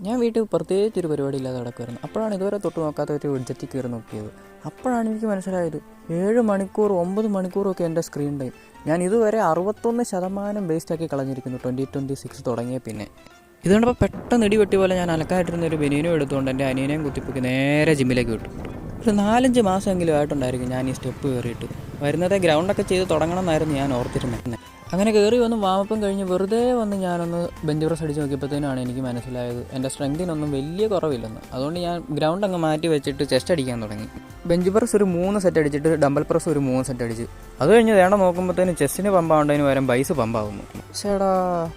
ഞാൻ വീട്ടിൽ പ്രത്യേകിച്ച് ഒരു പരിപാടിയില്ലാതെ കിടക്കുമായിരുന്നു. അപ്പോഴാണ് ഇതുവരെ തൊട്ട് നോക്കാത്ത ഒരു വിഡ്ജറ്റിൽ കയറി നോക്കിയത്. അപ്പോഴാണ് എനിക്ക് മനസ്സിലായത് 7 മണിക്കൂർ 9 മണിക്കൂറൊക്കെ എൻ്റെ സ്ക്രീൻ ടൈം. ഞാൻ ഇതുവരെ 61% വേസ്റ്റാക്കി കളഞ്ഞിരിക്കുന്നു 2026 തുടങ്ങിയ പിന്നെ. ഇത് കണ്ടപ്പോൾ പെട്ടെന്ന് ഇടിവെട്ടി പോലെ ഞാൻ അലക്കായിട്ടിരുന്ന ഒരു ബനിയനും എടുത്തുകൊണ്ട് എൻ്റെ അനിയനെയും കുത്തിപ്പൊക്കി നേരെ ജിമ്മിലേക്ക് വിട്ടു. ഒരു 4-5 മാസമെങ്കിലും ആയിട്ടുണ്ടായിരിക്കും ഞാൻ ഈ സ്റ്റെപ്പ് കയറിയിട്ട്. വരുന്നതേ ഗ്രൗണ്ടൊക്കെ ചെയ്ത് തുടങ്ങണം എന്നായിരുന്നു ഞാൻ ഓർത്തിരുന്നത്. അങ്ങനെ കയറി വന്ന് വാമപ്പം കഴിഞ്ഞ് വെറുതെ വന്ന് ഞാനൊന്ന് ബെഞ്ച് പ്രസ് അടിച്ച് നോക്കിയപ്പോഴത്തേനാണ് എനിക്ക് മനസ്സിലായത് എൻ്റെ സ്ട്രെങ്തിനൊന്നും വലിയ കുറവില്ലെന്ന്. അതുകൊണ്ട് ഞാൻ ഗ്രൗണ്ട് അങ്ങ് മാറ്റി വെച്ചിട്ട് ചെസ്റ്റ് അടിക്കാൻ തുടങ്ങി. ബെഞ്ച് പ്രസ് ഒരു 3 സെറ്റ് അടിച്ചിട്ട് ഡംബൽ പ്രസ് ഒരു 3 സെറ്റ് അടിച്ച്. അത് കഴിഞ്ഞ് വേണ്ട നോക്കുമ്പോഴത്തേന് ചെസ്റ്റിന് പമ്പാവുന്നതിന് പകരം ബൈസ് പമ്പാവുന്നു. ചേടാ,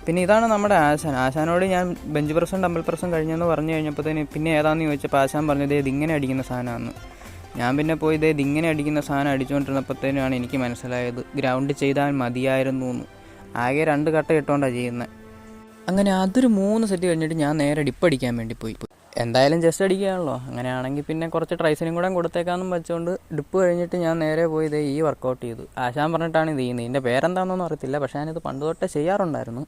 പിന്നെ ഇതാണ് നമ്മുടെ ആശാനോട് ഞാൻ ബെഞ്ച് പ്രസും ഡംബൽ പ്രസും കഴിഞ്ഞെന്ന് പറഞ്ഞു കഴിഞ്ഞപ്പോഴത്തേന് പിന്നെ ഏതാണെന്ന് ചോദിച്ചപ്പോൾ ആശാൻ പറഞ്ഞത് ഇതിങ്ങനെ അടിക്കുന്ന സാധനമാണ്. ഞാൻ പിന്നെ പോയി ഇതിങ്ങനെ അടിക്കുന്ന സാധനം അടിച്ചുകൊണ്ടിരുന്നപ്പോഴത്തേനാണ് എനിക്ക് മനസ്സിലായത് ഗ്രൗണ്ട് ചെയ്താൽ മതിയായിരുന്നു എന്ന്. ആകെ 2 കട്ട ഇട്ടുകൊണ്ടാണ് ചെയ്യുന്നത്. അങ്ങനെ അതൊരു 3 സെറ്റ് കഴിഞ്ഞിട്ട് ഞാൻ നേരെ ഡിപ്പ് അടിക്കാൻ വേണ്ടി പോയി. എന്തായാലും ജസ്റ്റ് അടിക്കുകയാണല്ലോ, അങ്ങനെയാണെങ്കിൽ പിന്നെ കുറച്ച് ട്രൈസിനും കൂടെ കൊടുത്തേക്കാമെന്നും വെച്ചുകൊണ്ട് ഡിപ്പ് കഴിഞ്ഞിട്ട് ഞാൻ നേരെ പോയി ഈ വർക്കൗട്ട് ചെയ്തു. ആശാൻ പറഞ്ഞിട്ടാണ് ഇത് ചെയ്യുന്നത്. ഇതിൻ്റെ പേരെന്താണെന്നൊന്നും അറിയത്തില്ല, പക്ഷേ ഞാനിത് പണ്ട് തൊട്ടേ ചെയ്യാറുണ്ടായിരുന്നു.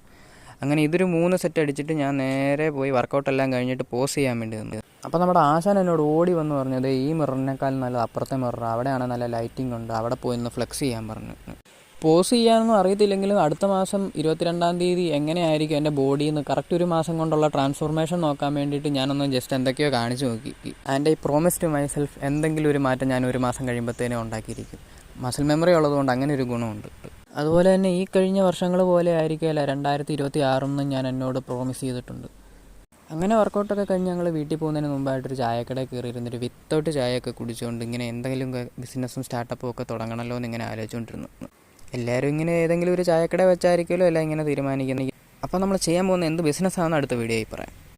അങ്ങനെ ഇതൊരു 3 സെറ്റ് അടിച്ചിട്ട് ഞാൻ നേരെ പോയി വർക്കൗട്ടെല്ലാം കഴിഞ്ഞിട്ട് പോസ് ചെയ്യാൻ വേണ്ടി നിന്നത്. അപ്പോൾ നമ്മുടെ ആശാൻ എന്നോട് ഓടി വന്ന് പറഞ്ഞത് ഈ മിററിനേക്കാൾ നല്ല അപ്പുറത്തെ മിറർ, അവിടെയാണ് നല്ല ലൈറ്റിംഗ് ഉണ്ട്, അവിടെ പോയി ഒന്ന് ഫ്ലെക്സ് ചെയ്യാൻ പറഞ്ഞു. പോസ് ചെയ്യാനൊന്നും അറിയത്തില്ലെങ്കിലും അടുത്ത മാസം 22-ാം തീയതി എങ്ങനെയായിരിക്കും എൻ്റെ ബോഡിയിൽ നിന്ന് കറക്റ്റ് ഒരു മാസം കൊണ്ടുള്ള ട്രാൻസ്ഫോർമേഷൻ നോക്കാൻ വേണ്ടിയിട്ട് ഞാനൊന്ന് ജസ്റ്റ് എന്തൊക്കെയോ കാണിച്ചു നോക്കി. And I promise to myself എന്തെങ്കിലും ഒരു മാറ്റം ഞാൻ ഒരു മാസം കഴിയുമ്പോഴത്തേനും ഉണ്ടാക്കിയിരിക്കും. മസിൽ മെമ്മറി ഉള്ളതുകൊണ്ട് അങ്ങനെ ഒരു ഗുണമുണ്ട്. അതുപോലെ തന്നെ ഈ കഴിഞ്ഞ വർഷങ്ങൾ പോലെ ആയിരിക്കില്ല 2026 ഞാൻ എന്നോട് പ്രോമിസ് ചെയ്തിട്ടുണ്ട്. അങ്ങനെ വർക്കൗട്ടൊക്കെ കഴിഞ്ഞ് ഞങ്ങൾ വീട്ടിൽ പോകുന്നതിന് മുമ്പായിട്ടൊരു ചായക്കടയിൽ കയറിയിരുന്നൊരു വിത്തൗട്ട് ചായയൊക്കെ കുടിച്ചുകൊണ്ട് ഇങ്ങനെ എന്തെങ്കിലും ബിസിനസ്സും സ്റ്റാർട്ടപ്പും ഒക്കെ തുടങ്ങണമല്ലോ എന്ന് ഇങ്ങനെ ആലോചിച്ചുകൊണ്ടിരുന്നു. എല്ലാവരും ഇങ്ങനെ ഏതെങ്കിലും ഒരു ചായക്കട വെച്ചായിരിക്കുമല്ലോ എല്ലാം ഇങ്ങനെ തീരുമാനിക്കുന്നത്. അപ്പോൾ നമ്മൾ ചെയ്യാൻ പോകുന്ന എന്ത് ബിസിനസ്സാണെന്ന് അടുത്ത വീഡിയോയിൽ പറയാം.